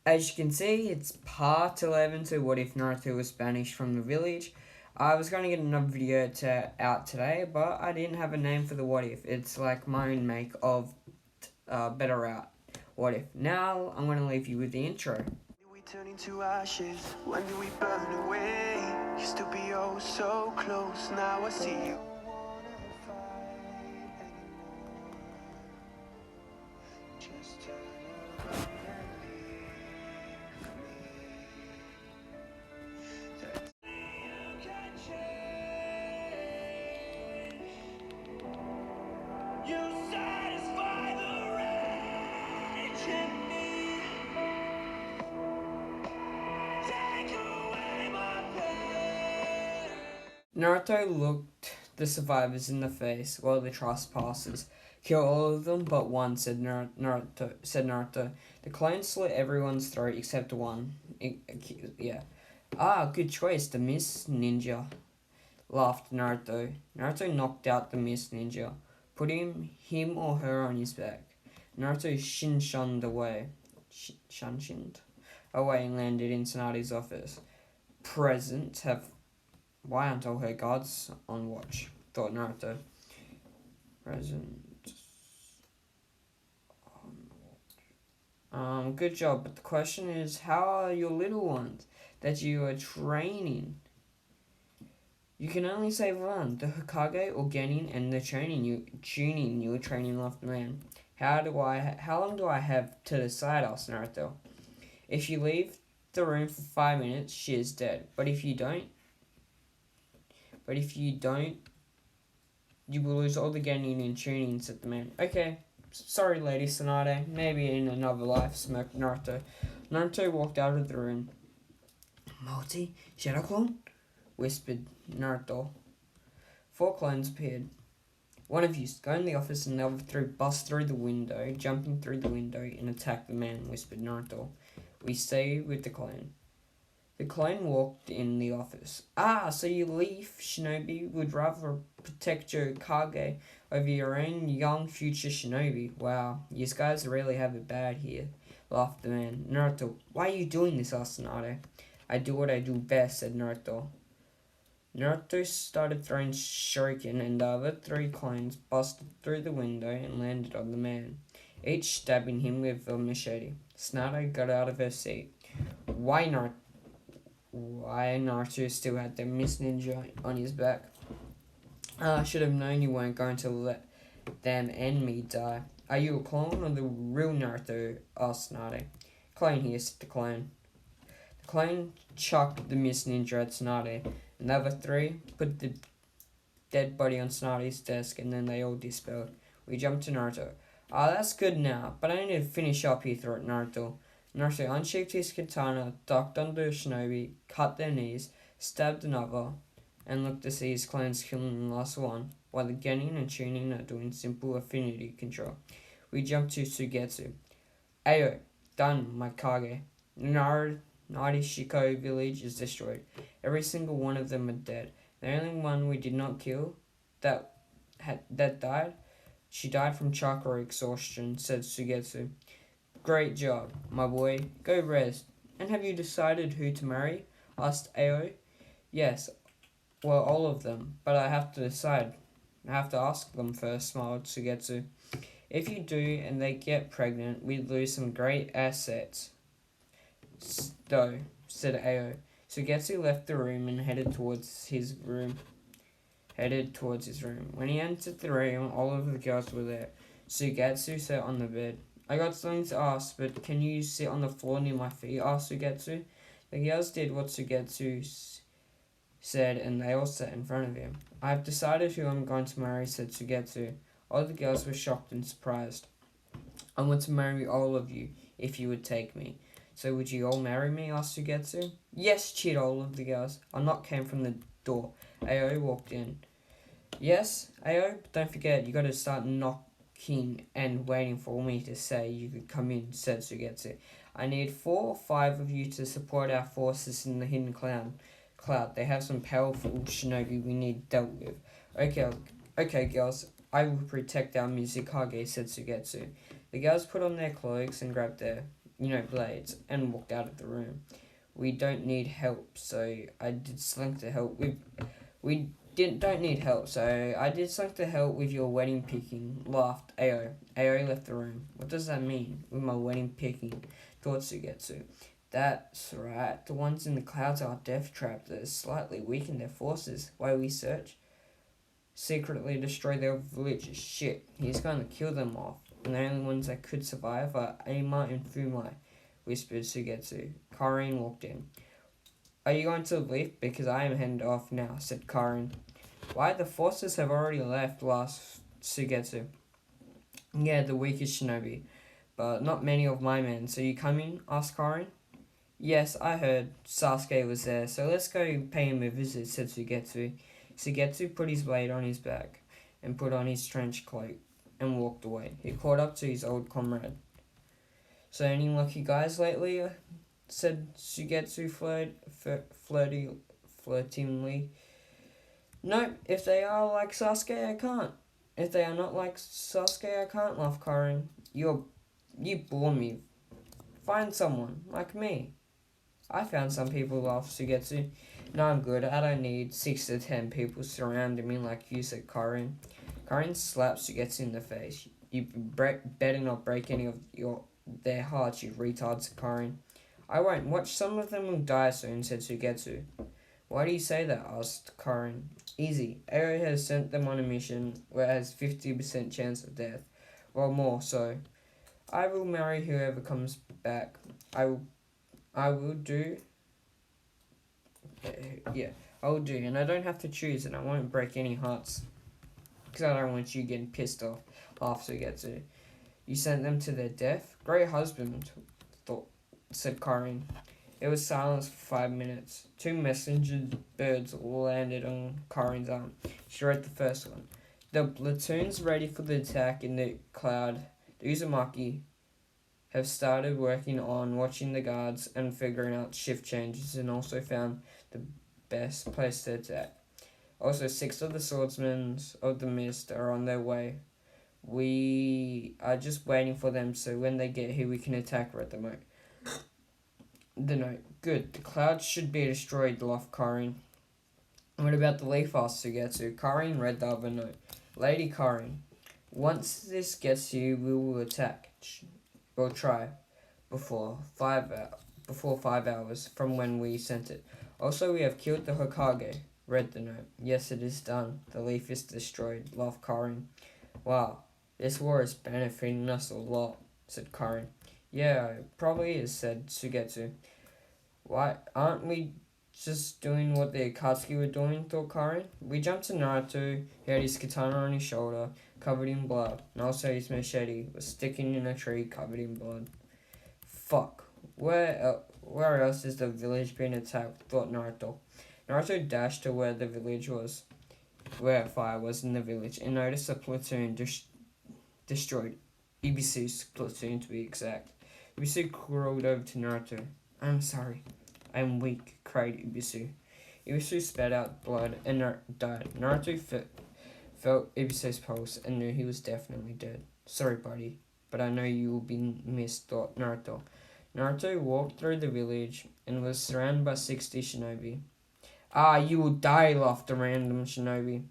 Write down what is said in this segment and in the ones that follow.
As you can see, it's part 11 to what if Naruto was banished from the village. I was going to get another video out today, but I didn't have a name for the what if. It's like my own make of better out what if. Now, I'm going to leave you with the intro. We turn into ashes, when do we burn away? Used to be oh so close, now I see you. Just turn around and leave me. That you can change. You satisfy the rage in me. Take away my pain. Naruto looked the survivors in the face while the trespassers. Kill all of them but one, said Naruto. The clone slit everyone's throat except one. Yeah. Ah, good choice, the Miss Ninja, laughed Naruto. Naruto knocked out the Miss Ninja, putting him or her on his back. Naruto shunned away. Shunned away and landed in Tsunadi's office. Present have. Why aren't all her guards on watch? Thought Naruto. Present. Good job, but the question is, how are your little ones that you are training? You can only save one, the Hokage or Genin, and the tuning you were training left man. How long do I have to decide? Asked Naruto. If you leave the room for 5 minutes, she is dead. But if you don't, you will lose all the Genin and tuning, said the man. Okay, sorry, Lady Tsunade. Maybe in another life, smirked Naruto. Naruto walked out of the room. Multi Shadow Clone? Whispered Naruto. 4 clones appeared. One of you go in the office and the other 3 bust through the window, jumping through the window, and attack the man, whispered Naruto. We stay with the clone. The clone walked in the office. Ah, so you leaf, Shinobi, would rather protect your Kage over your own young future Shinobi. Wow, you guys really have it bad here, laughed the man. Naruto, why are you doing this, asked Tsunade. I do what I do best, said Naruto. Naruto started throwing shuriken and the other 3 clones busted through the window and landed on the man, each stabbing him with a machete. Tsunade got out of her seat. Why Naruto still had the Miss Ninja on his back. I should have known you weren't going to let them and me die. Are you a clone or the real Naruto? Asked Tsunade. Clone here, said the clone. The clone chucked the Miss Ninja at Tsunade, and the other 3 put the dead body on Tsunade's desk, and then they all dispelled. We jumped to Naruto. Ah, that's good now, but I need to finish up here, thought Naruto. Naruto unsheathed his katana, ducked under a shinobi, cut their knees, stabbed another, and looked to see his clones killing the last one, while the Genin and Chunin are doing simple affinity control. We jumped to Suigetsu. Ayo, done, my Kage. Narishiko village is destroyed. Every single one of them are dead. The only one we did not kill, that died, she died from chakra exhaustion, said Suigetsu. Great job, my boy. Go rest. And have you decided who to marry? Asked Ao. Yes, well, all of them, but I have to decide. I have to ask them first, smiled Suigetsu. If you do and they get pregnant, we'd lose some great assets. Though, said Ao. Suigetsu left the room and headed towards his room. When he entered the room, all of the girls were there. Suigetsu sat on the bed. I got something to ask, but can you sit on the floor near my feet? Asked Suigetsu. The girls did what Suigetsu said, and they all sat in front of him. I have decided who I'm going to marry, said Suigetsu. All the girls were shocked and surprised. I want to marry all of you, if you would take me. So would you all marry me? Asked Suigetsu. Yes, cheered all of the girls. A knock came from the door. Ao walked in. Yes, Ao, but don't forget, you got to start knocking and waiting for me to say you could come in, said Suigetsu. I need 4 or 5 of you to support our forces in the Hidden Cloud. They have some powerful shinobi we need dealt with. Okay, girls, I will protect our Mizukage, said Suigetsu. The girls put on their cloaks and grabbed their blades, and walked out of the room. We don't need help, so I did something to help with. We don't need help, so I did something to help with your wedding picking. Laughed Ao. Ao left the room. What does that mean? With my wedding picking? Thought Suigetsu. That's right. The ones in the clouds are death trapped that has slightly weakened their forces. While we search, secretly destroy their village. Shit, he's going to kill them off. And the only ones that could survive are Ama and Fumai, whispered Suigetsu. Karin walked in. Are you going to leave? Because I am heading off now, said Karin. Why, the forces have already left, laughed Suigetsu. Yeah, the weakest shinobi, but not many of my men. So you coming? Asked Karin. Yes, I heard Sasuke was there, so let's go pay him a visit, said Suigetsu. Suigetsu put his blade on his back and put on his trench coat and walked away. He caught up to his old comrade. So any lucky guys lately? Said Suigetsu flirtingly. No, if they are like Sasuke, I can't. If they are not like Sasuke, I can't, laughed Karin. You bore me. Find someone, like me. I found some people, laughed Suigetsu. No, I'm good. I don't need 6 to 10 people surrounding me like you, said Karin. Karin slapped Suigetsu in the face. You better not break any of their hearts, you retards, said Karin. I won't. Watch, some of them will die soon, said Suigetsu. Why do you say that? Asked Karin. Easy. Ero has sent them on a mission where it has 50% chance of death. Well, more so. I will marry whoever comes back. I will do. Yeah, I will do. And I don't have to choose, and I won't break any hearts. Because I don't want you getting pissed off after Suigetsu. You sent them to their death? Great husband, said Karin. It was silence for 5 minutes. 2 messenger birds landed on Karin's arm. She read the first one. The platoons ready for the attack in the cloud. The Uzumaki have started working on watching the guards and figuring out shift changes, and also found the best place to attack. Also, 6 of the swordsmen of the mist are on their way. We are just waiting for them, so when they get here we can attack, read the note. Good. The clouds should be destroyed, laughed Karin. What about the leaf, asked Suigetsu. Karin read the other note. Lady Karin, once this gets to you, we will attack. We'll try before 5 hours from when we sent it. Also, we have killed the Hokage, read the note. Yes, it is done. The leaf is destroyed, laughed Karin. Wow, this war is benefiting us a lot, said Karin. Yeah, it probably is, said Suigetsu. Why aren't we just doing what the Akatsuki were doing, thought Karin? We jumped to Naruto. He had his katana on his shoulder, covered in blood, and also his machete was sticking in a tree covered in blood. Fuck. Where else is the village being attacked, thought Naruto. Naruto dashed to where the village was, where fire was in the village, and noticed a platoon destroyed. Ibisu's platoon, to be exact. Ibisu crawled over to Naruto. I'm sorry. I'm weak, cried Ibisu. Ibisu spat out blood and died. Naruto felt Ibisu's pulse and knew he was definitely dead. Sorry, buddy, but I know you will be missed, thought Naruto. Naruto walked through the village and was surrounded by 60 shinobi. Ah, you will die, laughed a random shinobi.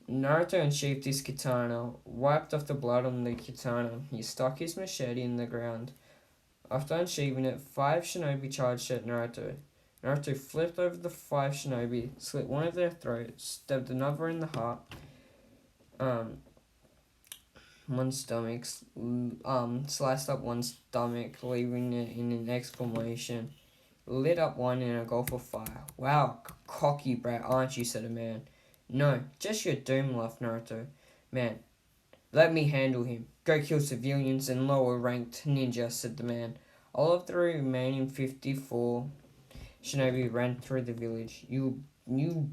Naruto unsheathed his katana, wiped off the blood on the katana. He stuck his machete in the ground. After unsheathing it, 5 shinobi charged at Naruto. Naruto flipped over the 5 shinobi, slit one of their throats, stabbed another in the heart, one stomach, sliced up one stomach, leaving it in an exclamation, lit up one in a gulf of fire. Wow, cocky brat, aren't you, said a man. No, just your doom, laughed Naruto. Man, let me handle him. Go kill civilians and lower-ranked ninjas, said the man. All of the remaining 54 shinobi ran through the village. You will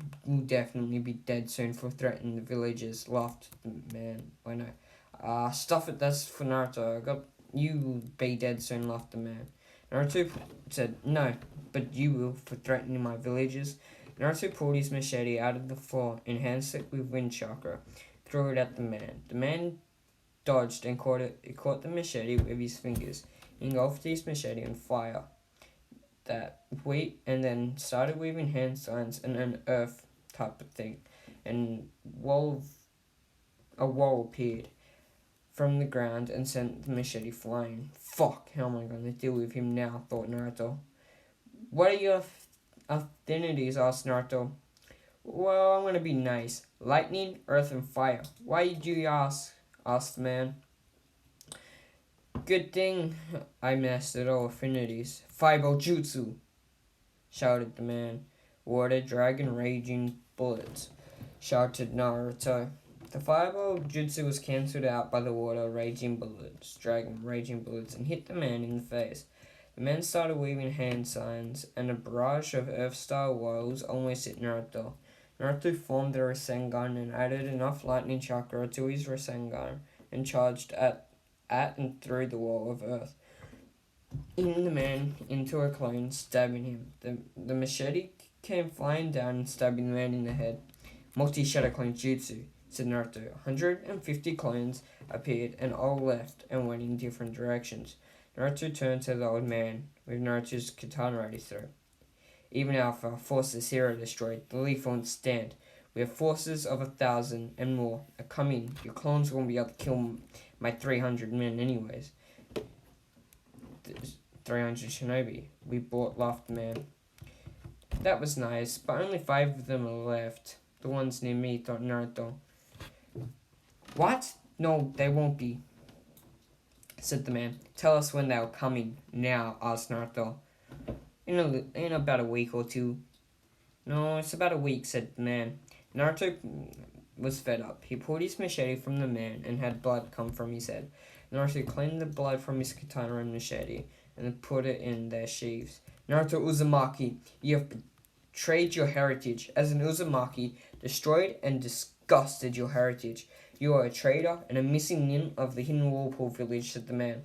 definitely be dead soon for threatening the villagers, laughed the man. I know. Stuff it, that's for Naruto. You will be dead soon, laughed the man. Naruto said, no, but you will for threatening my villagers. Naruto pulled his machete out of the floor, enhanced it with wind chakra, threw it at the man. The man dodged and caught the machete with his fingers. engulfed his machete in fire. And then started weaving hand signs and an earth type of thing, and a wall appeared from the ground and sent the machete flying. Fuck, how am I going to deal with him now? Thought Naruto. What are your affinities? Asked Naruto. Well, I'm going to be nice. Lightning, earth, and fire. Why did you ask? Asked the man. Good thing I mastered all affinities. Fireball jutsu, shouted the man. Water, dragon, raging bullets, shouted Naruto. The fireball jutsu was cancelled out by the water, raging bullets, dragon, raging bullets, and hit the man in the face. The man started weaving hand signs, and a barrage of earth-style walls almost hit Naruto. Naruto formed the Rasengan and added enough lightning chakra to his Rasengan and charged at and through the wall of earth, in the man into a clone, stabbing him. The machete came flying down and stabbing the man in the head. Multi-shadow clone jutsu, said Naruto. 150 clones appeared and all left and went in different directions. Naruto turned to the old man with Naruto's katana ready through. Even Alpha, forces hero destroyed. The Leaf won't stand. We have forces of 1,000 and more are coming. Your clones won't be able to kill my 300 men anyways. 300 shinobi. We bought, laughed the man. That was nice, but only 5 of them are left. The ones near me, thought Naruto. What? No, they won't be, said the man. Tell us when they're coming. Now, asked Naruto. In about a week or two. No, it's about a week, said the man. Naruto was fed up. He pulled his machete from the man and had blood come from his head. Naruto cleaned the blood from his katana and machete and put it in their sheaths. Naruto Uzumaki, you have betrayed your heritage. As an Uzumaki, destroyed and disgusted your heritage. You are a traitor and a missing nin of the hidden whirlpool village, said the man.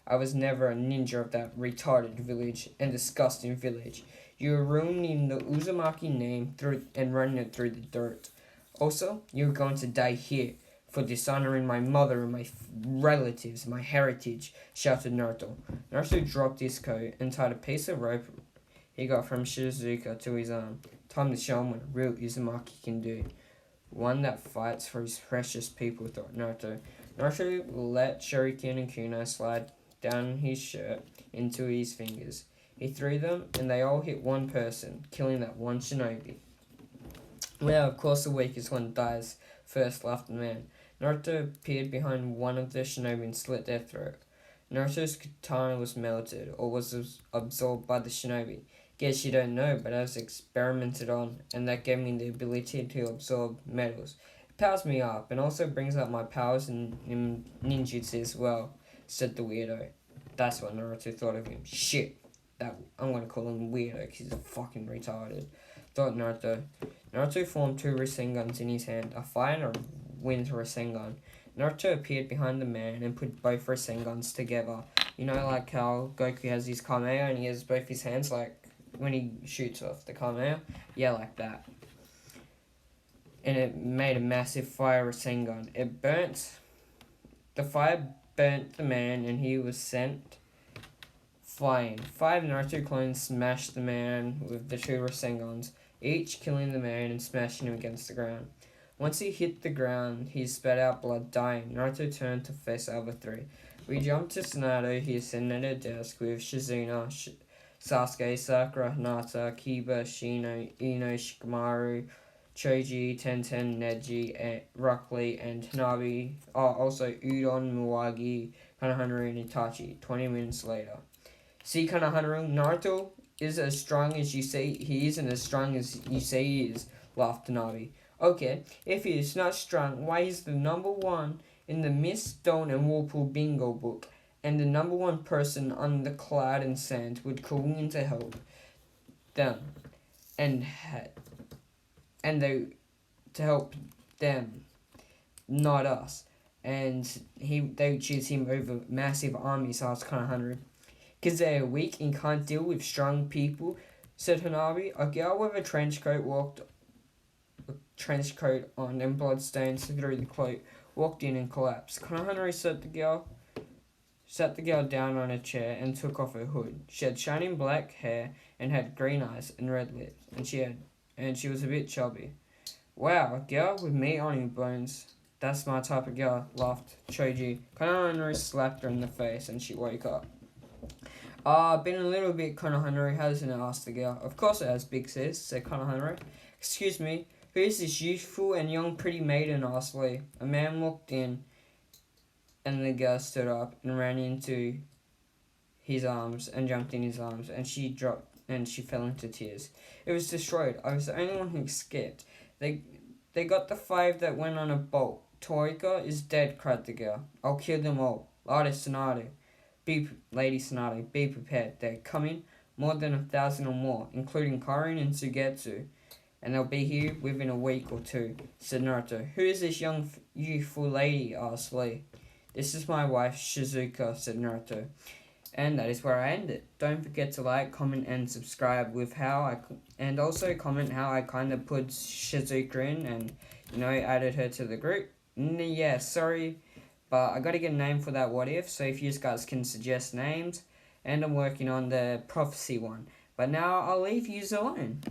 I was never a ninja of that retarded village and disgusting village. You are ruining the Uzumaki name and running it through the dirt. Also, you are going to die here for dishonoring my mother and my relatives, my heritage, shouted Naruto. Naruto dropped his coat and tied a piece of rope he got from Shizuka to his arm. Time to show him what a real Uzumaki can do. One that fights for his precious people, thought Naruto. Naruto let Shuriken and Kunai slide down his shirt into his fingers. He threw them, and they all hit one person, killing that one shinobi. Well, of course the weakest one dies first, laughed the man. Naruto appeared behind one of the shinobi and slit their throat. Naruto's katana was melted, or was absorbed by the shinobi. Guess you don't know, but I was experimented on, and that gave me the ability to absorb metals. It powers me up, and also brings up my powers in ninjutsu as well, said the weirdo. That's what Naruto thought of him. Shit. I'm gonna call him weirdo because he's fucking retarded, thought Naruto. Naruto formed 2 Rasengans in his hand, a fire and a wind Rasengan. Naruto appeared behind the man and put both Rasengans together. You know, like how Goku has his Kamehameha and he has both his hands, like when he shoots off the Kamehameha? Yeah, like that. And it made a massive fire Rasengan. The fire burnt the man and he was sent flying. 5 Naruto clones smashed the man with the 2 Rasengans, each killing the man and smashing him against the ground. Once he hit the ground, he spat out blood, dying. Naruto turned to face the other 3. We jumped to Tsunade. He is sitting at a desk with Shizuna, Sasuke, Sakura, Hinata, Kiba, Shino, Ino, Shikamaru, Choji, Tenten, Neji, Rock Lee, and Hanabi. Also Udon, Muwagi, Konohamaru, and Itachi. 20 minutes later. See, Konohamaru, Naruto is as strong as you say he is and as strong as you say he is, laughed Hanabi. Okay, if he is not strong, why is the number 1 in the Mist, Stone, and Whirlpool bingo book, and the number 1 person on the cloud and sand would call in to help them, and they to help them, not us, and they would choose him over massive armies, asked Konohamaru. Because they are weak and can't deal with strong people, said Hanabi. A girl with a trench coat on and bloodstains through the cloak walked in and collapsed. Konohamaru, said the girl. sat the girl down on a chair and took off her hood. She had shining black hair and had green eyes and red lips, and she was a bit chubby. Wow, a girl with meat on her bones. That's my type of girl, laughed Choji. Konohamaru slapped her in the face and she woke up. Been a little bit, Konohamaru, hasn't it? Asked the girl. Of course it has, big sis, said Konohamaru. Excuse me, who is this youthful and young pretty maiden? Asked Lee. A man walked in and the girl stood up and ran into his arms and jumped in his arms and she fell into tears. It was destroyed. I was the only one who escaped. They got the 5 that went on a boat. Toriko is dead, cried the girl. I'll kill them all. Lady Tsunade, be prepared. They're coming, more than 1,000 or more, including Karin and Suigetsu. And they'll be here within a week or 2, said Naruto. Who is this young, youthful lady? Asked Lee. This is my wife, Shizuka, said Naruto. And that is where I end it. Don't forget to like, comment, and subscribe and also comment how I kind of put Shizuka in and, added her to the group. Yeah, sorry, but I got to get a name for that what if, so if you guys can suggest names, and I'm working on the prophecy one. But now I'll leave you alone.